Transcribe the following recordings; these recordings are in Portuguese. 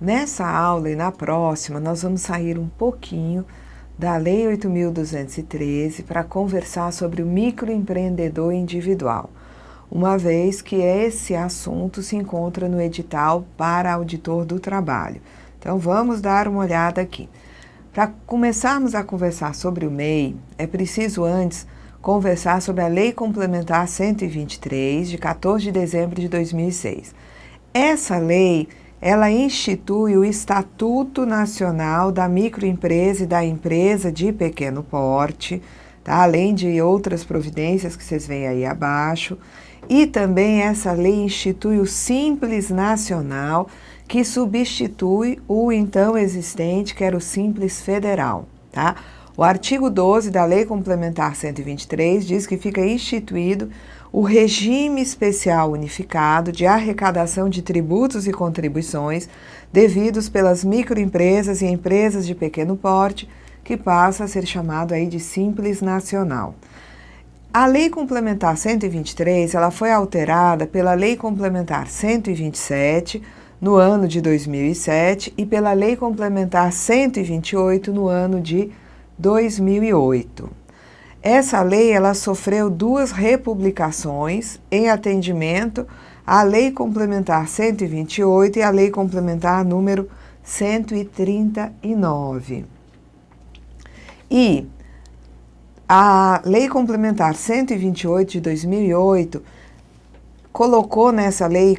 Nessa aula e na próxima, nós vamos sair um pouquinho da Lei 8.213 para conversar sobre o microempreendedor individual, uma vez que esse assunto se encontra no edital para auditor do trabalho. Então, vamos dar uma olhada aqui. Para começarmos a conversar sobre o MEI, é preciso antes conversar sobre a Lei Complementar 123, de 14 de dezembro de 2006. Essa lei, ela institui o Estatuto Nacional da Microempresa e da Empresa de Pequeno Porte, tá? Além de outras providências que vocês veem aí abaixo. E também essa lei institui o Simples Nacional, que substitui o então existente, que era o Simples Federal, tá? O artigo 12 da Lei Complementar 123 diz que fica instituído o regime especial unificado de arrecadação de tributos e contribuições devidos pelas microempresas e empresas de pequeno porte, que passa a ser chamado aí de Simples Nacional. A Lei Complementar 123, ela foi alterada pela Lei Complementar 127, no ano de 2007, e pela Lei Complementar 128, no ano de 2008. Essa lei, ela sofreu duas republicações em atendimento à Lei Complementar 128 e à Lei Complementar número 139. E a Lei Complementar 128 de 2008 colocou nessa Lei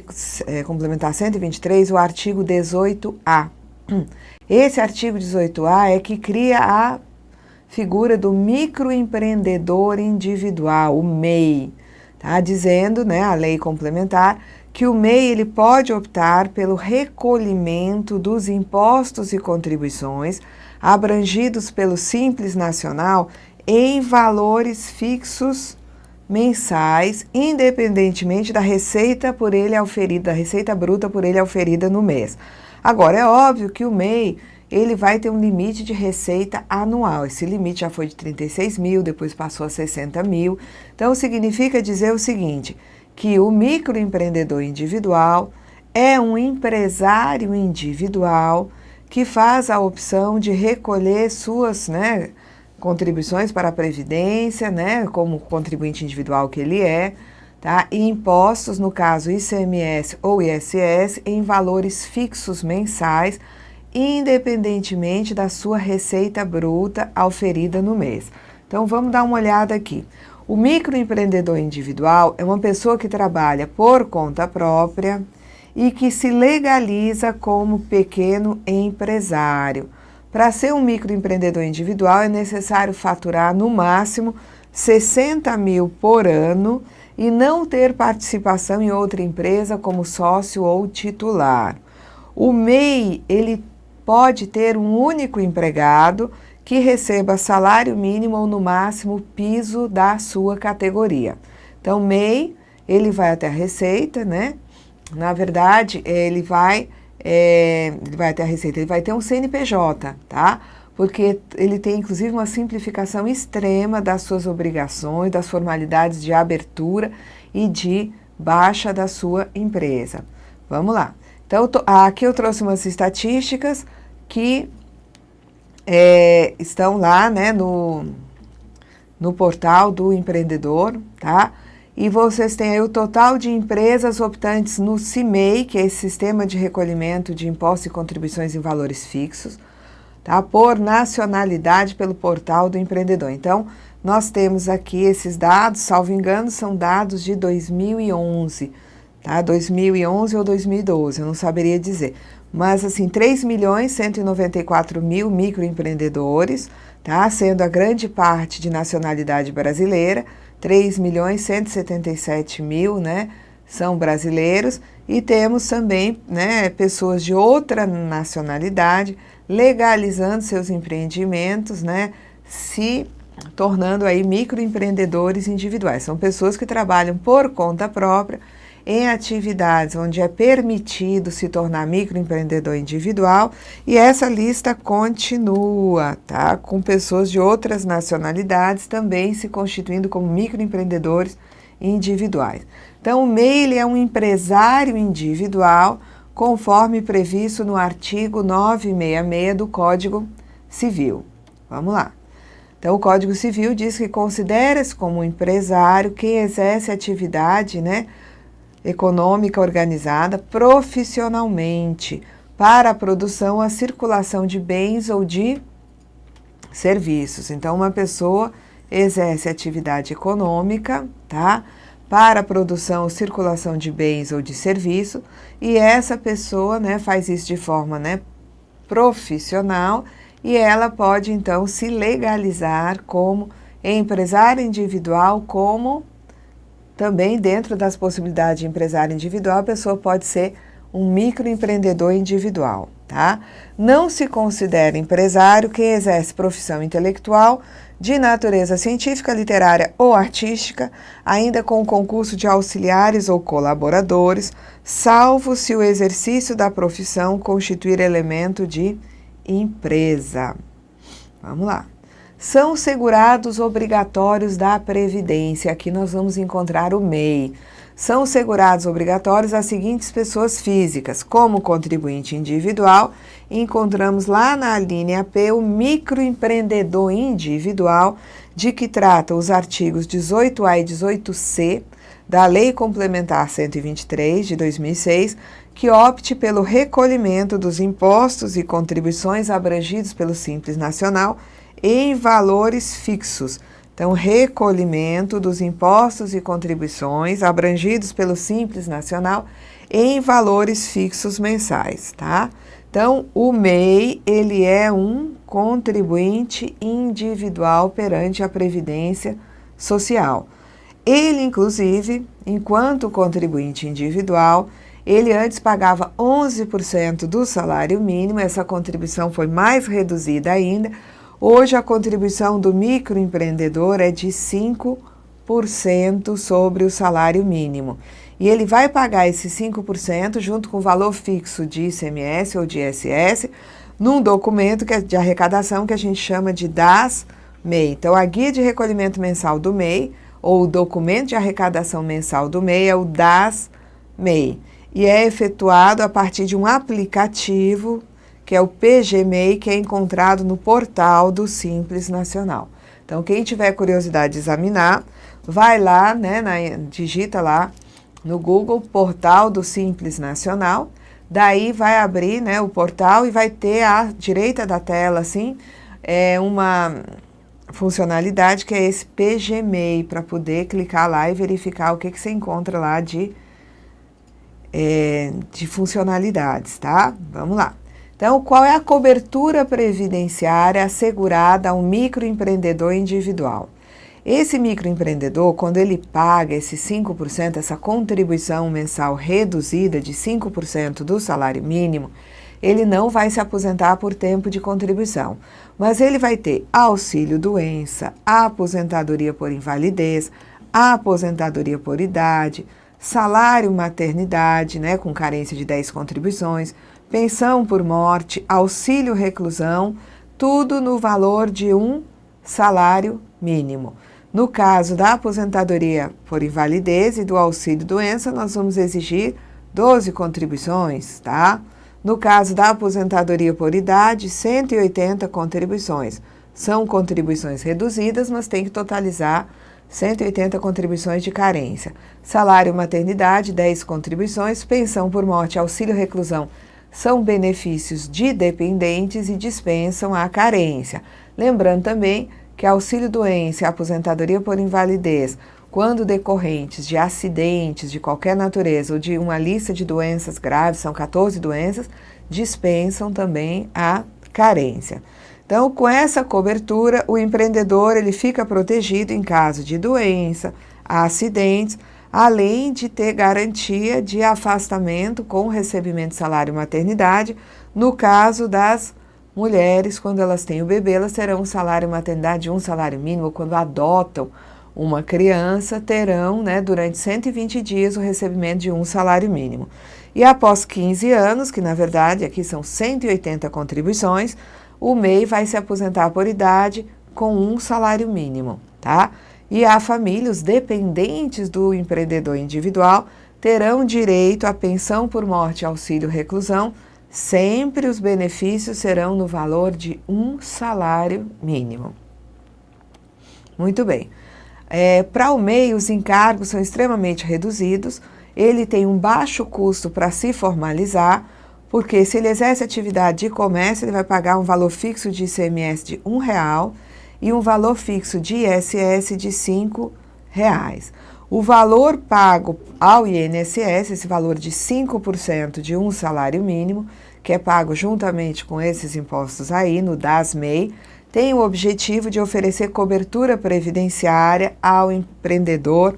Complementar 123 o artigo 18A. Esse artigo 18A é que cria a figura do microempreendedor individual, o MEI, tá? Dizendo, né, a lei complementar, que o MEI ele pode optar pelo recolhimento dos impostos e contribuições abrangidos pelo Simples Nacional em valores fixos mensais, independentemente da receita por ele auferida, da receita bruta por ele auferida no mês. Agora, é óbvio que o MEI ele vai ter um limite de receita anual. Esse limite já foi de 36 mil, depois passou a 60 mil. Então, significa dizer o seguinte, que o microempreendedor individual é um empresário individual que faz a opção de recolher suas, né, contribuições para a Previdência, né, como contribuinte individual que ele é, tá? E impostos, no caso ICMS ou ISS, em valores fixos mensais, independentemente da sua receita bruta auferida no mês. Então, vamos dar uma olhada aqui. O microempreendedor individual é uma pessoa que trabalha por conta própria e que se legaliza como pequeno empresário. Para ser um microempreendedor individual, é necessário faturar, no máximo, 60 mil por ano e não ter participação em outra empresa como sócio ou titular. O MEI, ele pode ter um único empregado que receba salário mínimo ou, no máximo, piso da sua categoria. Então, MEI, ele vai até a Receita, né? Na verdade, ele vai até a Receita, ele vai ter um CNPJ, tá? Porque ele tem, inclusive, uma simplificação extrema das suas obrigações, das formalidades de abertura e de baixa da sua empresa. Vamos lá. Então, aqui eu trouxe umas estatísticas que estão lá, né, no portal do empreendedor, tá? E vocês têm aí o total de empresas optantes no CIMEI, que é esse Sistema de Recolhimento de Impostos e Contribuições em Valores Fixos, tá? Por nacionalidade pelo portal do empreendedor. Então, nós temos aqui esses dados, salvo engano, são dados de 2011, tá? 2011 ou 2012, eu não saberia dizer. Mas, assim, 3.194.000 microempreendedores, tá? Sendo a grande parte de nacionalidade brasileira, 3.177.000, né, são brasileiros, e temos também, né, pessoas de outra nacionalidade legalizando seus empreendimentos, né, se tornando aí microempreendedores individuais. São pessoas que trabalham por conta própria em atividades onde é permitido se tornar microempreendedor individual, e essa lista continua, tá? Com pessoas de outras nacionalidades também se constituindo como microempreendedores individuais. Então, o MEI ele é um empresário individual conforme previsto no artigo 966 do Código Civil. Vamos lá. Então, o Código Civil diz que considera-se como empresário quem exerce atividade, né, econômica organizada profissionalmente para a produção, a circulação de bens ou de serviços. Então, uma pessoa exerce atividade econômica, tá? Para a produção ou circulação de bens ou de serviço, e essa pessoa, né, faz isso de forma, né, profissional, e ela pode, então, se legalizar como empresário individual, como também dentro das possibilidades de empresário individual, a pessoa pode ser um microempreendedor individual, tá? Não se considera empresário quem exerce profissão intelectual de natureza científica, literária ou artística, ainda com concurso de auxiliares ou colaboradores, salvo se o exercício da profissão constituir elemento de empresa. Vamos lá. São segurados obrigatórios da Previdência. Aqui nós vamos encontrar o MEI. São segurados obrigatórios as seguintes pessoas físicas. Como contribuinte individual, encontramos lá na linha P o microempreendedor individual, de que trata os artigos 18A e 18C da Lei Complementar 123 de 2006, que opte pelo recolhimento dos impostos e contribuições abrangidos pelo Simples Nacional em valores fixos. Então, recolhimento dos impostos e contribuições abrangidos pelo Simples Nacional em valores fixos mensais, tá? Então, o MEI, ele é um contribuinte individual perante a Previdência Social. Ele, inclusive, enquanto contribuinte individual, ele antes pagava 11% do salário mínimo, essa contribuição foi mais reduzida ainda. Hoje a contribuição do microempreendedor é de 5% sobre o salário mínimo. E ele vai pagar esse 5% junto com o valor fixo de ICMS ou de ISS num documento de arrecadação que a gente chama de DAS-MEI. Então, a guia de recolhimento mensal do MEI, ou o documento de arrecadação mensal do MEI, é o DAS-MEI. E é efetuado a partir de um aplicativo, que é o PGMEI, que é encontrado no portal do Simples Nacional. Então, quem tiver curiosidade de examinar, vai lá, né, digita lá no Google, portal do Simples Nacional, daí vai abrir, né, o portal e vai ter à direita da tela, assim, uma funcionalidade que é esse PGMEI, para poder clicar lá e verificar o que você encontra lá de funcionalidades, tá? Vamos lá. Então, qual é a cobertura previdenciária assegurada a um microempreendedor individual? Esse microempreendedor, quando ele paga esse 5%, essa contribuição mensal reduzida de 5% do salário mínimo, ele não vai se aposentar por tempo de contribuição, mas ele vai ter auxílio-doença, aposentadoria por invalidez, aposentadoria por idade, salário-maternidade, né, com carência de 10 contribuições, pensão por morte, auxílio-reclusão, tudo no valor de um salário mínimo. No caso da aposentadoria por invalidez e do auxílio-doença, nós vamos exigir 12 contribuições, tá? No caso da aposentadoria por idade, 180 contribuições. São contribuições reduzidas, mas tem que totalizar 180 contribuições de carência. Salário-maternidade, 10 contribuições. Pensão por morte, auxílio-reclusão, são benefícios de dependentes e dispensam a carência. Lembrando também que auxílio-doença e aposentadoria por invalidez, quando decorrentes de acidentes de qualquer natureza ou de uma lista de doenças graves, são 14 doenças, dispensam também a carência. Então, com essa cobertura, o empreendedor ele fica protegido em caso de doença, acidentes, além de ter garantia de afastamento com recebimento de salário maternidade. No caso das mulheres, quando elas têm o bebê, elas terão um salário maternidade de um salário mínimo. Quando adotam uma criança, terão, né, durante 120 dias o recebimento de um salário mínimo. E após 15 anos, que na verdade aqui são 180 contribuições, o MEI vai se aposentar por idade com um salário mínimo, tá? E a família, os dependentes do empreendedor individual, terão direito à pensão por morte e auxílio reclusão. Sempre os benefícios serão no valor de um salário mínimo. Muito bem. Para o MEI, os encargos são extremamente reduzidos. Ele tem um baixo custo para se formalizar, porque se ele exerce atividade de comércio, ele vai pagar um valor fixo de ICMS de R$1 e um valor fixo de ISS de R$5. O valor pago ao INSS, esse valor de 5% de um salário mínimo, que é pago juntamente com esses impostos aí no DAS-MEI, tem o objetivo de oferecer cobertura previdenciária ao empreendedor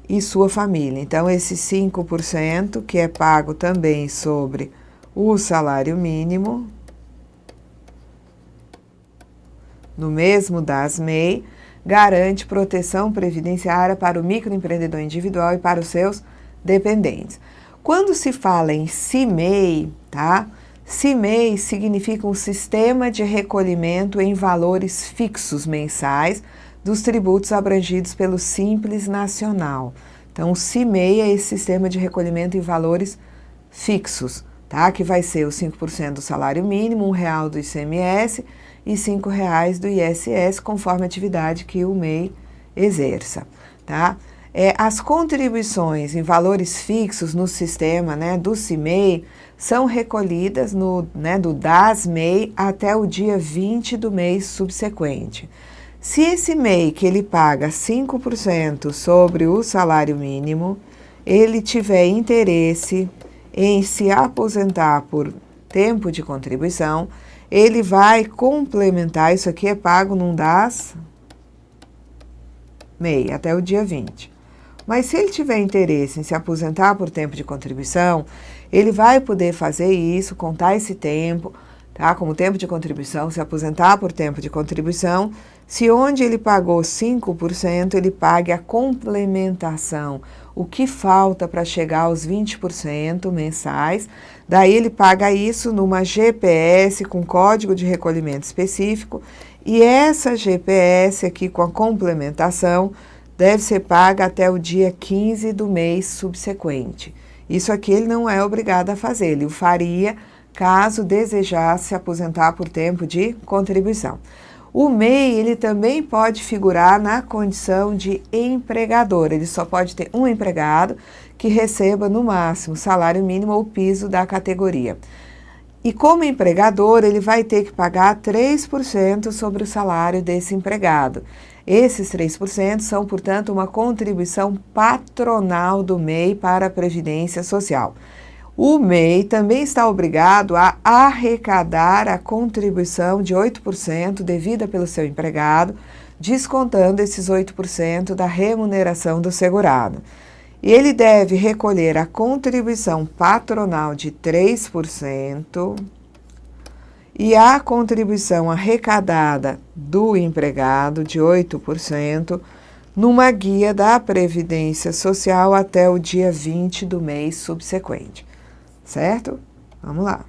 e sua família. Então, esse 5%, que é pago também sobre o salário mínimo, no mesmo DAS-MEI, garante proteção previdenciária para o microempreendedor individual e para os seus dependentes. Quando se fala em CIMEI, tá? CIMEI significa um sistema de recolhimento em valores fixos mensais dos tributos abrangidos pelo Simples Nacional. Então, o CIMEI é esse sistema de recolhimento em valores fixos, tá? Que vai ser os 5% do salário mínimo, R$1 do ICMS e R$5 do ISS, conforme a atividade que o MEI exerça, tá? As contribuições em valores fixos no sistema, né, do CIMEI são recolhidas do DAS-MEI até o dia 20 do mês subsequente. Se esse MEI que ele paga 5% sobre o salário mínimo, ele tiver interesse em se aposentar por tempo de contribuição, ele vai complementar, isso aqui é pago num DAS-MEI até o dia 20. Mas se ele tiver interesse em se aposentar por tempo de contribuição, ele vai poder fazer isso, contar esse tempo, tá? Como tempo de contribuição, se aposentar por tempo de contribuição, se onde ele pagou 5%, ele pague a complementação, o que falta para chegar aos 20% mensais, daí ele paga isso numa GPS com código de recolhimento específico, e essa GPS aqui com a complementação deve ser paga até o dia 15 do mês subsequente. Isso aqui ele não é obrigado a fazer, ele o faria caso desejasse se aposentar por tempo de contribuição. O MEI, ele também pode figurar na condição de empregador, ele só pode ter um empregado que receba no máximo salário mínimo ou piso da categoria. E como empregador, ele vai ter que pagar 3% sobre o salário desse empregado. Esses 3% são, portanto, uma contribuição patronal do MEI para a Previdência Social. O MEI também está obrigado a arrecadar a contribuição de 8% devida pelo seu empregado, descontando esses 8% da remuneração do segurado. E ele deve recolher a contribuição patronal de 3% e a contribuição arrecadada do empregado de 8% numa guia da Previdência Social até o dia 20 do mês subsequente. Certo? Vamos lá.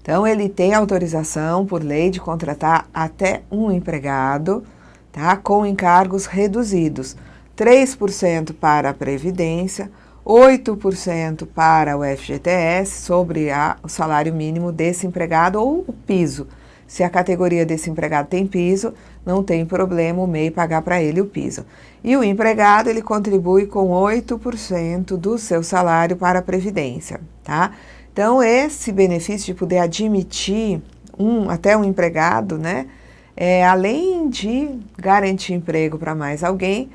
Então, ele tem autorização por lei de contratar até um empregado, tá? Com encargos reduzidos. 3% para a Previdência, 8% para o FGTS sobre o salário mínimo desse empregado ou o piso. Se a categoria desse empregado tem piso, não tem problema o MEI pagar para ele o piso. E o empregado, ele contribui com 8% do seu salário para a Previdência, tá? Então, esse benefício de poder admitir até um empregado, né? Além de garantir emprego para mais alguém,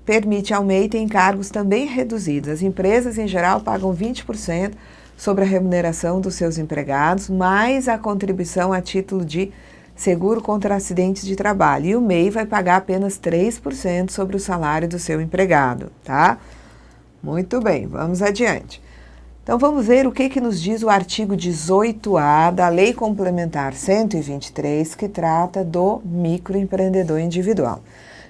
permite ao MEI ter encargos também reduzidos. As empresas, em geral, pagam 20% sobre a remuneração dos seus empregados, mais a contribuição a título de seguro contra acidentes de trabalho. E o MEI vai pagar apenas 3% sobre o salário do seu empregado, tá? Muito bem, vamos adiante. Então, vamos ver o que nos diz o artigo 18A da Lei Complementar 123, que trata do microempreendedor individual.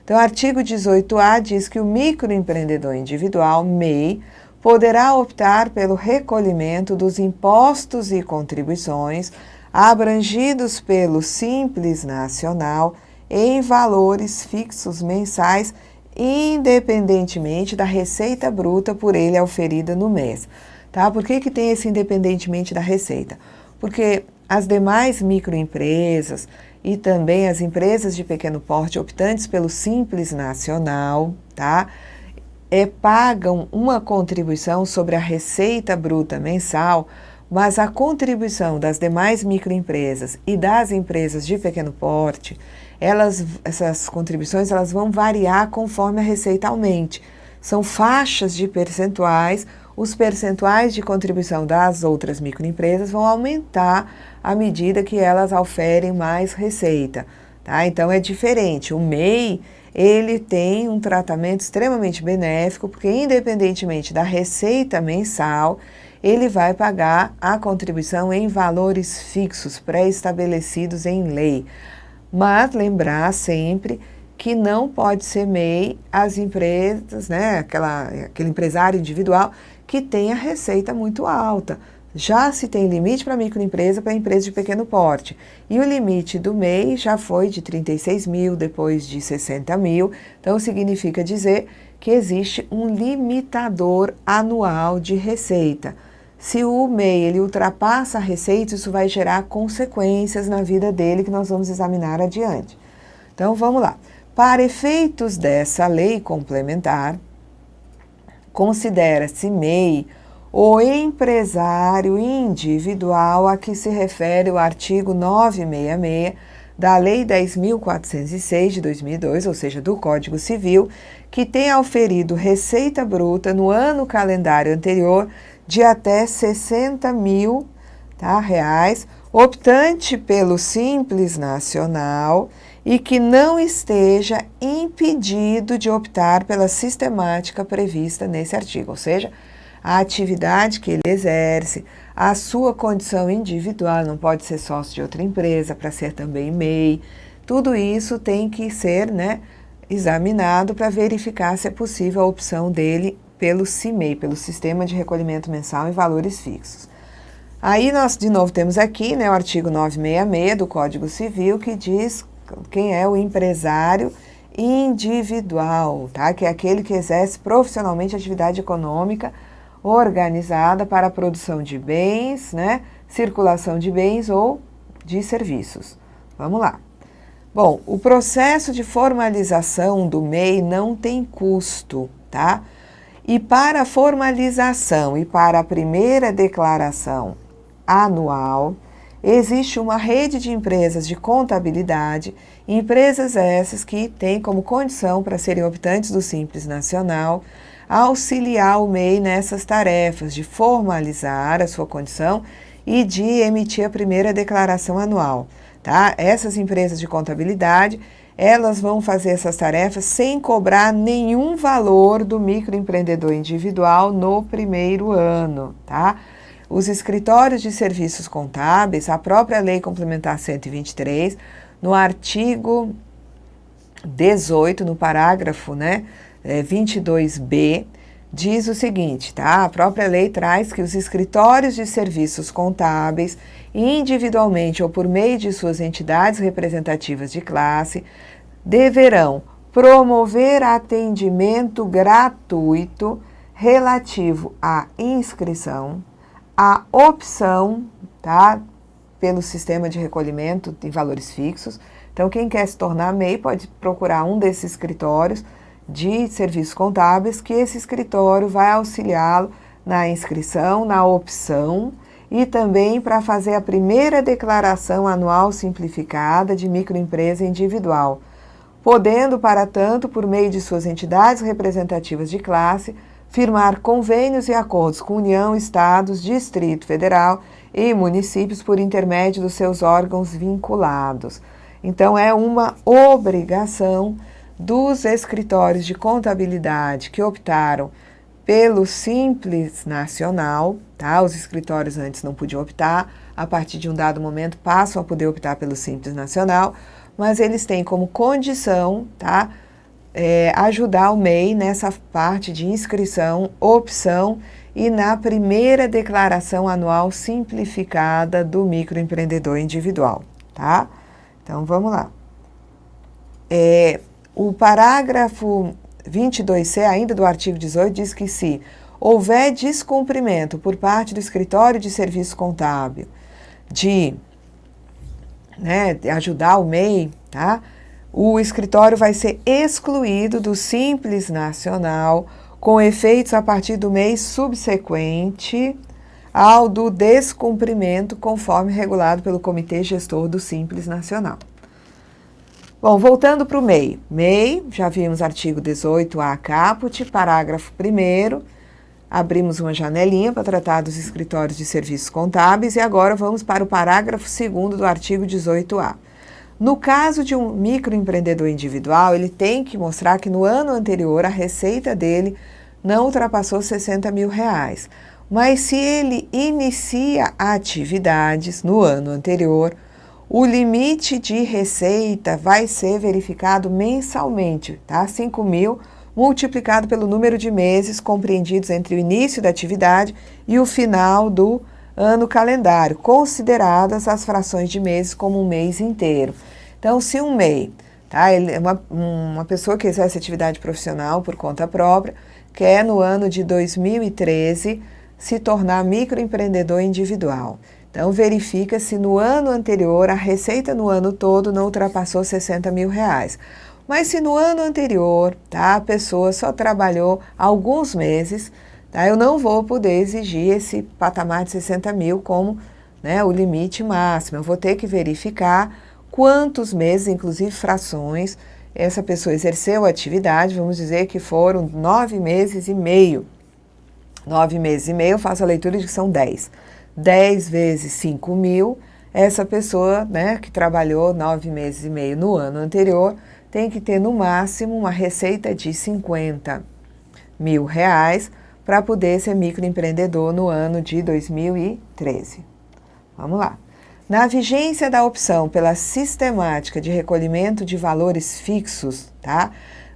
Então, o artigo 18A diz que o microempreendedor individual, MEI, poderá optar pelo recolhimento dos impostos e contribuições abrangidos pelo Simples Nacional em valores fixos mensais independentemente da receita bruta por ele auferida no mês. Tá? Por que tem esse independentemente da receita? Porque as demais microempresas e também as empresas de pequeno porte optantes pelo Simples Nacional, tá? Pagam uma contribuição sobre a receita bruta mensal, mas a contribuição das demais microempresas e das empresas de pequeno porte, essas contribuições elas vão variar conforme a receita aumente. São faixas de percentuais, os percentuais de contribuição das outras microempresas vão aumentar à medida que elas oferem mais receita. Tá? Então é diferente. O MEI ele tem um tratamento extremamente benéfico, porque independentemente da receita mensal, ele vai pagar a contribuição em valores fixos, pré-estabelecidos em lei. Mas lembrar sempre que não pode ser MEI as empresas, né, aquele empresário individual que tenha receita muito alta. Já se tem limite para microempresa, para empresa de pequeno porte. E o limite do MEI já foi de 36 mil, depois de 60 mil. Então, significa dizer que existe um limitador anual de receita. Se o MEI ele ultrapassa a receita, isso vai gerar consequências na vida dele que nós vamos examinar adiante. Então, vamos lá. Para efeitos dessa lei complementar, considera-se MEI o empresário individual a que se refere o artigo 966 da Lei 10.406 de 2002, ou seja, do Código Civil, que tenha auferido receita bruta no ano calendário anterior de até 60 mil reais, optante pelo Simples Nacional e que não esteja impedido de optar pela sistemática prevista nesse artigo, ou seja, a atividade que ele exerce, a sua condição individual, não pode ser sócio de outra empresa para ser também MEI, tudo isso tem que ser, examinado para verificar se é possível a opção dele pelo CIMEI, pelo Sistema de Recolhimento Mensal em Valores Fixos. Aí nós, de novo, temos aqui o artigo 966 do Código Civil, que diz quem é o empresário individual, tá? Que é aquele que exerce profissionalmente atividade econômica organizada para a produção de bens, circulação de bens ou de serviços. Vamos lá. Bom, o processo de formalização do MEI não tem custo, tá? E para a formalização e para a primeira declaração anual, existe uma rede de empresas de contabilidade, empresas essas que têm como condição para serem optantes do Simples Nacional, auxiliar o MEI nessas tarefas de formalizar a sua condição e de emitir a primeira declaração anual, tá? Essas empresas de contabilidade, elas vão fazer essas tarefas sem cobrar nenhum valor do microempreendedor individual no primeiro ano, tá? Os escritórios de serviços contábeis, a própria Lei Complementar 123, no artigo 18, no parágrafo, 22b, diz o seguinte, tá? A própria lei traz que os escritórios de serviços contábeis, individualmente ou por meio de suas entidades representativas de classe, deverão promover atendimento gratuito relativo à inscrição, à opção, tá? Pelo sistema de recolhimento de valores fixos. Então, quem quer se tornar MEI pode procurar um desses escritórios de serviços contábeis, que esse escritório vai auxiliá-lo na inscrição, na opção e também para fazer a primeira declaração anual simplificada de microempresa individual, podendo, para tanto, por meio de suas entidades representativas de classe, firmar convênios e acordos com União, Estados, Distrito Federal e municípios por intermédio dos seus órgãos vinculados. Então, é uma obrigação dos escritórios de contabilidade que optaram pelo Simples Nacional, tá? Os escritórios antes não podiam optar, a partir de um dado momento passam a poder optar pelo Simples Nacional, mas eles têm como condição, tá? Ajudar o MEI nessa parte de inscrição, opção e na primeira declaração anual simplificada do microempreendedor individual, tá? Então, vamos lá. O parágrafo 22C, ainda do artigo 18, diz que se houver descumprimento por parte do escritório de serviço contábil de ajudar o MEI, tá? O escritório vai ser excluído do Simples Nacional com efeitos a partir do mês subsequente ao do descumprimento conforme regulado pelo Comitê Gestor do Simples Nacional. Bom, voltando para o MEI. MEI, já vimos artigo 18A caput, parágrafo 1º, abrimos uma janelinha para tratar dos escritórios de serviços contábeis e agora vamos para o parágrafo 2º do artigo 18A. No caso de um microempreendedor individual, ele tem que mostrar que no ano anterior a receita dele não ultrapassou 60 mil reais. Mas se ele inicia atividades no ano anterior, o limite de receita vai ser verificado mensalmente, tá? 5 mil multiplicado pelo número de meses compreendidos entre o início da atividade e o final do ano calendário, consideradas as frações de meses como um mês inteiro. Então, se um MEI, tá? Ele é uma pessoa que exerce atividade profissional por conta própria, quer no ano de 2013 se tornar microempreendedor individual. Então, verifica se no ano anterior a receita no ano todo não ultrapassou 60 mil reais. Mas se no ano anterior, tá, a pessoa só trabalhou alguns meses, tá, eu não vou poder exigir esse patamar de 60 mil como, né, o limite máximo. Eu vou ter que verificar quantos meses, inclusive frações, essa pessoa exerceu a atividade. Vamos dizer que foram 9 meses e meio. 9 meses e meio, eu faço a leitura de que são 10. 10 vezes 5 mil, essa pessoa, né, que trabalhou 9 meses e meio no ano anterior, tem que ter no máximo uma receita de 50 mil reais para poder ser microempreendedor no ano de 2013. Vamos lá. Na vigência da opção pela sistemática de recolhimento de valores fixos, tá?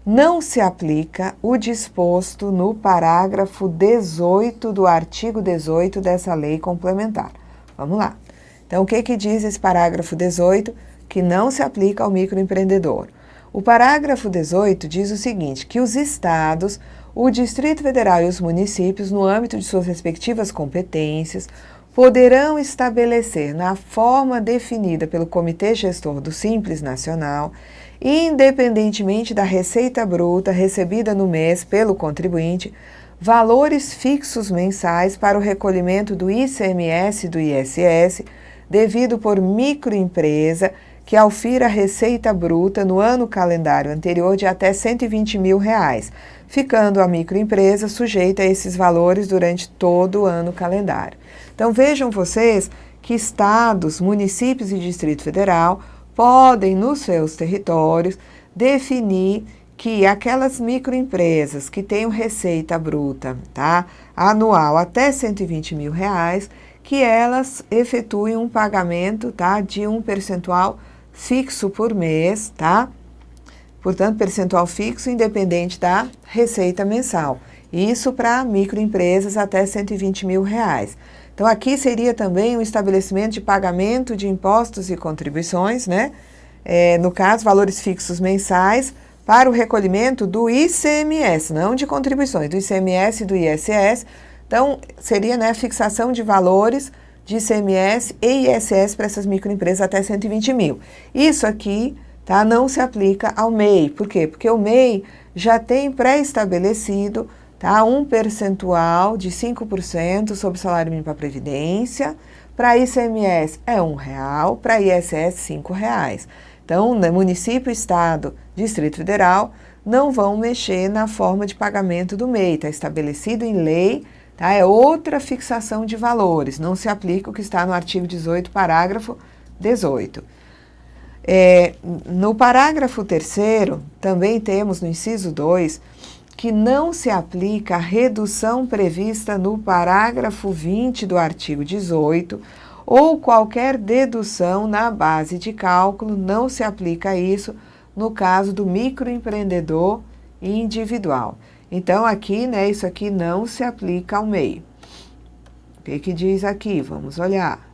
Não se aplica o disposto no parágrafo 18 do artigo 18 dessa lei complementar. Vamos lá. Então, o que diz esse parágrafo 18? Que não se aplica ao microempreendedor. O parágrafo 18 diz o seguinte, que os estados, o Distrito Federal e os municípios, no âmbito de suas respectivas competências, poderão estabelecer na forma definida pelo Comitê Gestor do Simples Nacional, independentemente da receita bruta recebida no mês pelo contribuinte, valores fixos mensais para o recolhimento do ICMS e do ISS, devido por microempresa que aufira a receita bruta no ano calendário anterior de até 120 mil reais, ficando a microempresa sujeita a esses valores durante todo o ano calendário. Então vejam vocês que estados, municípios e Distrito Federal podem, nos seus territórios, definir que aquelas microempresas que tenham receita bruta, tá, anual até 120 mil reais, que elas efetuem um pagamento, tá, de um percentual fixo por mês, tá? Portanto, percentual fixo independente da receita mensal. Isso para microempresas até 120 mil reais. Então, aqui seria também um estabelecimento de pagamento de impostos e contribuições, né? No caso, valores fixos mensais para o recolhimento do ICMS, não de contribuições, do ICMS e do ISS. Então, seria, né, a fixação de valores de ICMS e ISS para essas microempresas até 120 mil. Isso aqui, tá, não se aplica ao MEI. Por quê? Porque o MEI já tem pré-estabelecido, tá, um percentual de 5% sobre o salário mínimo para a Previdência. Para ICMS é R$1, para ISS R$5. Então, né, município, estado, Distrito Federal não vão mexer na forma de pagamento do MEI. Está estabelecido em lei, tá? É outra fixação de valores. Não se aplica o que está no artigo 18, parágrafo 18. No parágrafo 3º, também temos no inciso 2, que não se aplica a redução prevista no parágrafo 20 do artigo 18 ou qualquer dedução na base de cálculo, não se aplica isso no caso do microempreendedor individual. Então, aqui, né, isso aqui não se aplica ao MEI. O que diz aqui? Vamos olhar.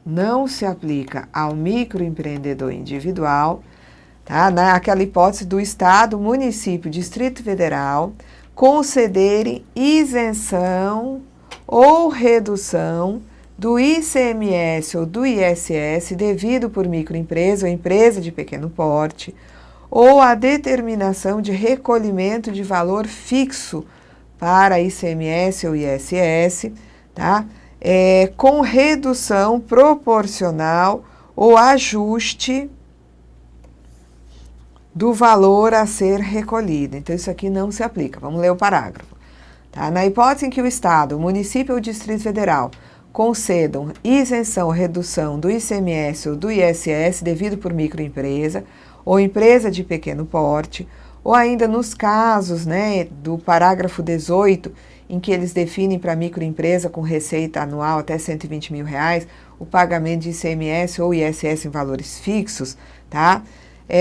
Não se aplica ao microempreendedor individual, tá? Naquela hipótese do Estado, município, Distrito Federal concederem isenção ou redução do ICMS ou do ISS devido por microempresa ou empresa de pequeno porte, ou a determinação de recolhimento de valor fixo para ICMS ou ISS, tá? Com redução proporcional ou ajuste do valor a ser recolhido. Então, isso aqui não se aplica. Vamos ler o parágrafo. Tá? Na hipótese em que o Estado, o município ou o Distrito Federal concedam isenção ou redução do ICMS ou do ISS devido por microempresa ou empresa de pequeno porte, ou ainda nos casos, né, do parágrafo 18, em que eles definem para microempresa com receita anual até R$120 mil, o pagamento de ICMS ou ISS em valores fixos, tá?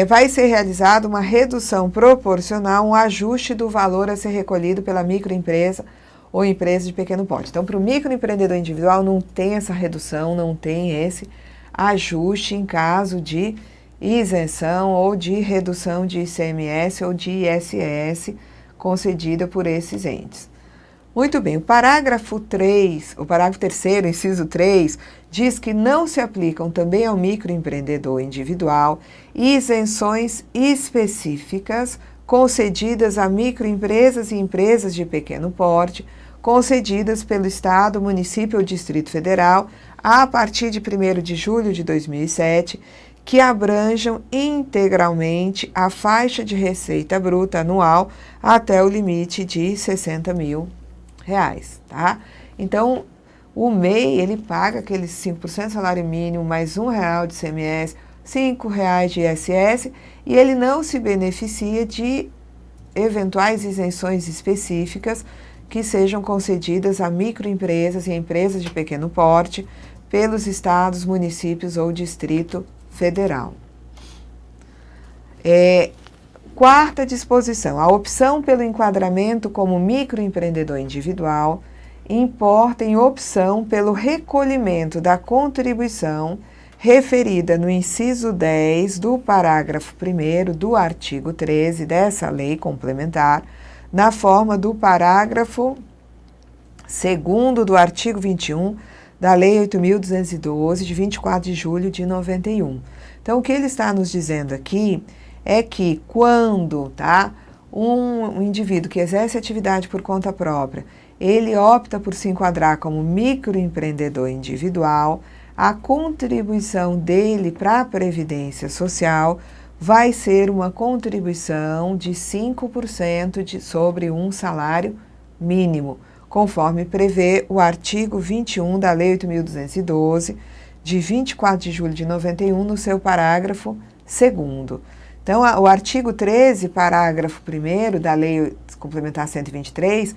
Vai ser realizada uma redução proporcional, um ajuste do valor a ser recolhido pela microempresa ou empresa de pequeno porte. Então, para o microempreendedor individual não tem essa redução, não tem esse ajuste em caso de isenção ou de redução de ICMS ou de ISS concedida por esses entes. Muito bem, o parágrafo 3º, inciso 3, diz que não se aplicam também ao microempreendedor individual isenções específicas concedidas a microempresas e empresas de pequeno porte, concedidas pelo Estado, município ou Distrito Federal a partir de 1º de julho de 2007, que abranjam integralmente a faixa de receita bruta anual até o limite de R$60 mil, tá? Então, o MEI, ele paga aqueles 5% salário mínimo, mais R$1 de ICMS, R$5 de ISS, e ele não se beneficia de eventuais isenções específicas que sejam concedidas a microempresas e empresas de pequeno porte pelos estados, municípios ou Distrito Federal. Quarta disposição, a opção pelo enquadramento como microempreendedor individual importa em opção pelo recolhimento da contribuição referida no inciso 10 do parágrafo 1º do artigo 13 dessa lei complementar, na forma do parágrafo 2º do artigo 21 da Lei 8.212, de 24 de julho de 91. Então, o que ele está nos dizendo aqui é que quando, tá, um indivíduo que exerce atividade por conta própria, ele opta por se enquadrar como microempreendedor individual, a contribuição dele para a Previdência Social vai ser uma contribuição de 5% sobre um salário mínimo, conforme prevê o artigo 21 da Lei 8.212, de 24 de julho de 91, no seu parágrafo 2º. Então, o artigo 13, parágrafo 1º da Lei Complementar 123,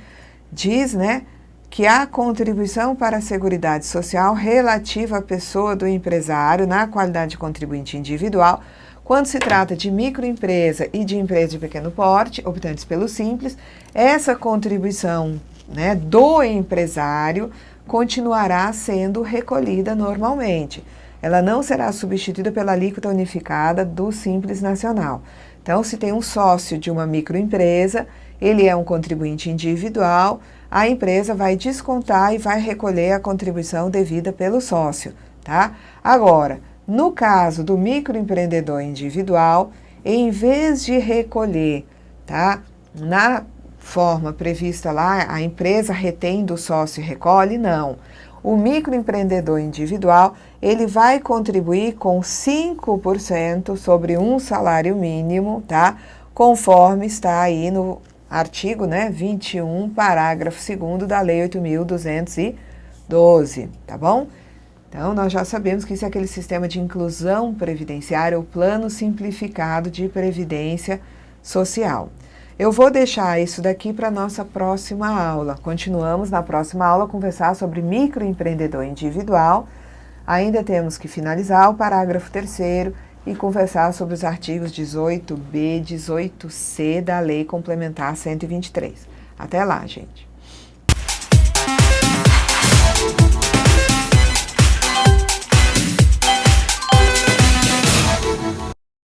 diz, né, que a contribuição para a Seguridade Social relativa à pessoa do empresário na qualidade de contribuinte individual, quando se trata de microempresa e de empresa de pequeno porte, optantes pelo Simples, essa contribuição, né, do empresário continuará sendo recolhida normalmente. Ela não será substituída pela alíquota unificada do Simples Nacional. Então, se tem um sócio de uma microempresa, ele é um contribuinte individual, a empresa vai descontar e vai recolher a contribuição devida pelo sócio, tá? Agora, no caso do microempreendedor individual, em vez de recolher, tá, na forma prevista lá, a empresa retém do sócio e recolhe, não. O microempreendedor individual, ele vai contribuir com 5% sobre um salário mínimo, tá? Conforme está aí no artigo, né, 21, parágrafo 2º da Lei 8.212, tá bom? Então, nós já sabemos que isso é aquele sistema de inclusão previdenciária, o Plano Simplificado de Previdência Social. Eu vou deixar isso daqui para a nossa próxima aula. Continuamos na próxima aula a conversar sobre microempreendedor individual. Ainda temos que finalizar o parágrafo 3º e conversar sobre os artigos 18b, 18c da Lei Complementar 123. Até lá, gente!